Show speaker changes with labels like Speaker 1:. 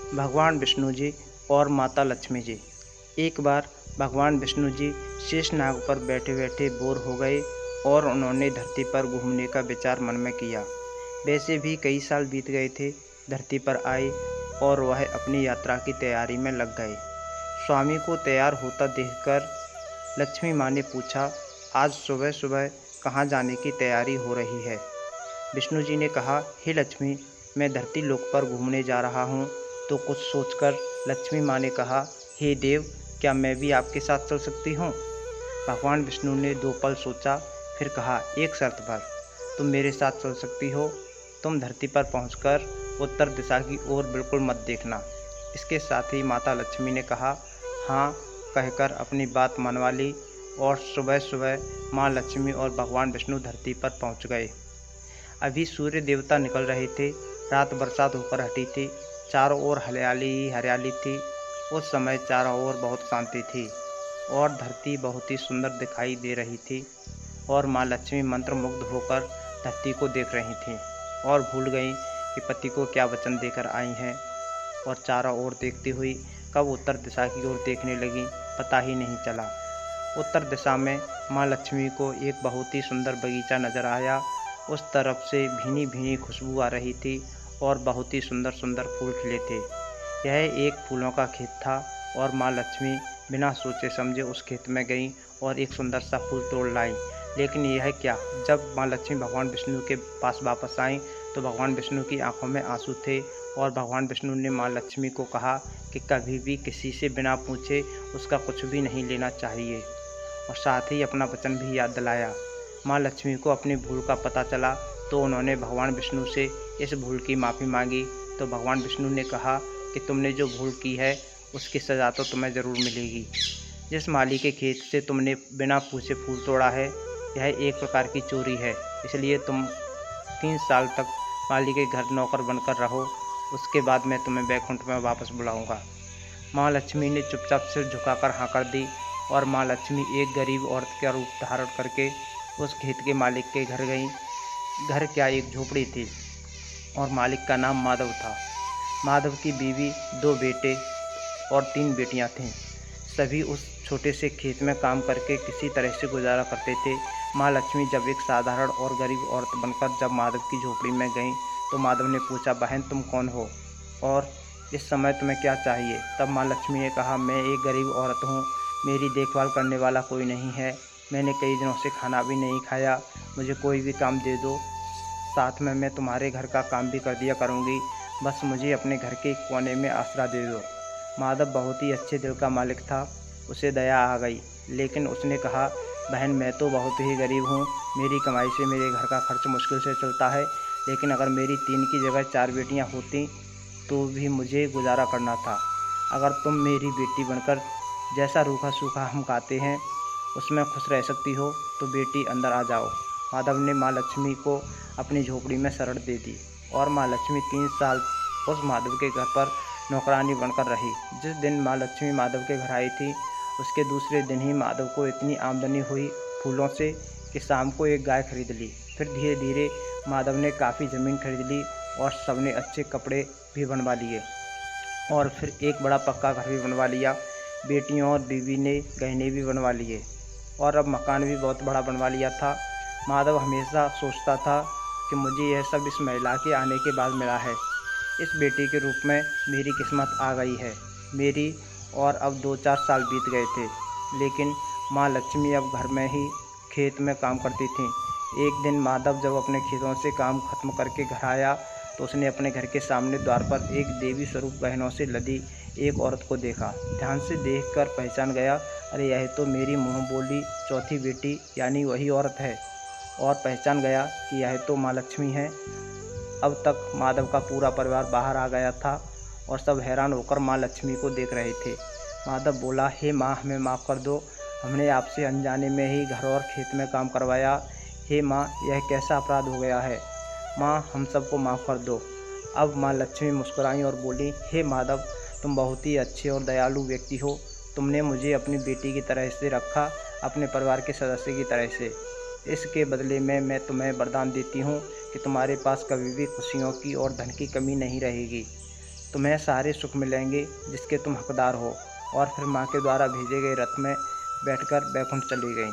Speaker 1: भगवान विष्णु जी और माता लक्ष्मी जी। एक बार भगवान विष्णु जी शेषनाग पर बैठे बैठे बोर हो गए और उन्होंने धरती पर घूमने का विचार मन में किया। वैसे भी कई साल बीत गए थे, धरती पर आए और वह अपनी यात्रा की तैयारी में लग गए। स्वामी को तैयार होता देखकर लक्ष्मी माँ ने पूछा, आज सुबह सुबह कहाँ जाने की तैयारी हो रही है? विष्णु जी ने कहा, हे लक्ष्मी, मैं धरती लोक पर घूमने जा रहा हूँ। तो कुछ सोचकर लक्ष्मी माँ ने कहा, हे देव, क्या मैं भी आपके साथ चल सकती हूँ? भगवान विष्णु ने 2 पल सोचा, फिर कहा, एक शर्त पर। तुम मेरे साथ चल सकती हो। तुम धरती पर पहुंचकर उत्तर दिशा की ओर बिल्कुल मत देखना। इसके साथ ही माता लक्ष्मी ने कहा, हाँ कहकर अपनी बात मनवा ली और सुबह सुबह माँ लक्ष्मी और भगवान विष्णु धरती पर पहुंच गए। अभी सूर्य देवता निकल रहे थे, रात बरसात होकर हटी थी, चारों ओर हरियाली ही हरियाली थी। उस समय चारों ओर बहुत शांति थी और धरती बहुत ही सुंदर दिखाई दे रही थी और माँ लक्ष्मी मंत्रमुग्ध होकर धरती को देख रही थीं और भूल गईं कि पति को क्या वचन देकर आई हैं और चारों ओर देखती हुई कब उत्तर दिशा की ओर देखने लगीं, पता ही नहीं चला। उत्तर दिशा में माँ लक्ष्मी को एक बहुत ही सुंदर बगीचा नजर आया। उस तरफ से भीनी भीनी खुशबू आ रही थी और बहुत ही सुंदर सुंदर फूल खिले थे। यह एक फूलों का खेत था और माँ लक्ष्मी बिना सोचे समझे उस खेत में गईं और एक सुंदर सा फूल तोड़ लाईं। लेकिन यह क्या, जब माँ लक्ष्मी भगवान विष्णु के पास वापस आईं तो भगवान विष्णु की आंखों में आंसू थे और भगवान विष्णु ने माँ लक्ष्मी को कहा कि कभी भी किसी से बिना पूछे उसका कुछ भी नहीं लेना चाहिए और साथ ही अपना वचन भी याद दिलाया। माँ लक्ष्मी को अपनी भूल का पता चला तो उन्होंने भगवान विष्णु से इस भूल की माफ़ी मांगी। तो भगवान विष्णु ने कहा कि तुमने जो भूल की है उसकी सज़ा तो तुम्हें ज़रूर मिलेगी। जिस माली के खेत से तुमने बिना पूछे फूल तोड़ा है, यह एक प्रकार की चोरी है, इसलिए तुम 3 साल तक माली के घर नौकर बनकर रहो। उसके बाद मैं तुम्हें बैकुंठ में वापस बुलाऊंगा। माँ लक्ष्मी ने चुपचाप सिर झुकाकर हाँ कर दी और माँ लक्ष्मी एक गरीब औरत का रूप धारण करके उस खेत के मालिक के घर गईं। घर क्या, एक झोपड़ी थी और मालिक का नाम माधव था। माधव की बीवी, 2 बेटे और 3 बेटियां थीं। सभी उस छोटे से खेत में काम करके किसी तरह से गुजारा करते थे। माँ लक्ष्मी जब एक साधारण और गरीब औरत बनकर जब माधव की झोपड़ी में गईं तो माधव ने पूछा, बहन तुम कौन हो और इस समय तुम्हें क्या चाहिए? तब माँ लक्ष्मी ने कहा, मैं एक गरीब औरत हूँ, मेरी देखभाल करने वाला कोई नहीं है, मैंने कई दिनों से खाना भी नहीं खाया, मुझे कोई भी काम दे दो, साथ में मैं तुम्हारे घर का काम भी कर दिया करूँगी, बस मुझे अपने घर के कोने में आसरा दे दो। माधव बहुत ही अच्छे दिल का मालिक था, उसे दया आ गई, लेकिन उसने कहा, बहन मैं तो बहुत ही गरीब हूँ, मेरी कमाई से मेरे घर का खर्च मुश्किल से चलता है, लेकिन अगर मेरी 3 की जगह 4 बेटियाँ होती तो भी मुझे गुजारा करना था। अगर तुम मेरी बेटी बनकर जैसा रूखा सूखा हम खाते हैं उसमें खुश रह सकती हो तो बेटी अंदर आ जाओ। माधव ने माँ लक्ष्मी को अपनी झोपड़ी में शरण दे दी और माँ लक्ष्मी 3 साल उस माधव के घर पर नौकरानी बनकर रही। जिस दिन माँ लक्ष्मी माधव के घर आई थी उसके दूसरे दिन ही माधव को इतनी आमदनी हुई फूलों से कि शाम को एक गाय खरीद ली। फिर धीरे धीरे माधव ने काफ़ी ज़मीन खरीद ली और सबने अच्छे कपड़े भी बनवा लिए और फिर एक बड़ा पक्का घर भी बनवा लिया। बेटियों और बीवी ने गहने भी बनवा लिए और अब मकान भी बहुत बड़ा बनवा लिया था। माधव हमेशा सोचता था कि मुझे यह सब इस महिला के आने के बाद मिला है। इस बेटी के रूप में मेरी किस्मत आ गई है मेरी। और अब 2-4 साल बीत गए थे, लेकिन माँ लक्ष्मी अब घर में ही खेत में काम करती थीं। एक दिन माधव जब अपने खेतों से काम खत्म करके घर आया तो उसने अपने घर के सामने द्वार पर एक देवी स्वरूप गहनों से लदी एक औरत को देखा। ध्यान से देखकर पहचान गया, अरे यह तो मेरी मुँह बोली चौथी बेटी यानी वही औरत है, और पहचान गया कि यह तो माँ लक्ष्मी है। अब तक माधव का पूरा परिवार बाहर आ गया था और सब हैरान होकर माँ लक्ष्मी को देख रहे थे। माधव बोला, हे माँ, हमें माफ़ कर दो, हमने आपसे अनजाने में ही घर और खेत में काम करवाया। हे माँ, यह कैसा अपराध हो गया है, माँ हम सबको माफ़ कर दो। अब माँ लक्ष्मी मुस्कुराईं और बोली, हे माधव, तुम बहुत ही अच्छे और दयालु व्यक्ति हो, तुमने मुझे अपनी बेटी की तरह से रखा, अपने परिवार के सदस्य की तरह से। इसके बदले में मैं तुम्हें वरदान देती हूँ कि तुम्हारे पास कभी भी खुशियों की और धन की कमी नहीं रहेगी। तुम्हें सारे सुख मिलेंगे जिसके तुम हकदार हो। और फिर माँ के द्वारा भेजे गए रथ में बैठकर बैकुंठ चली गई।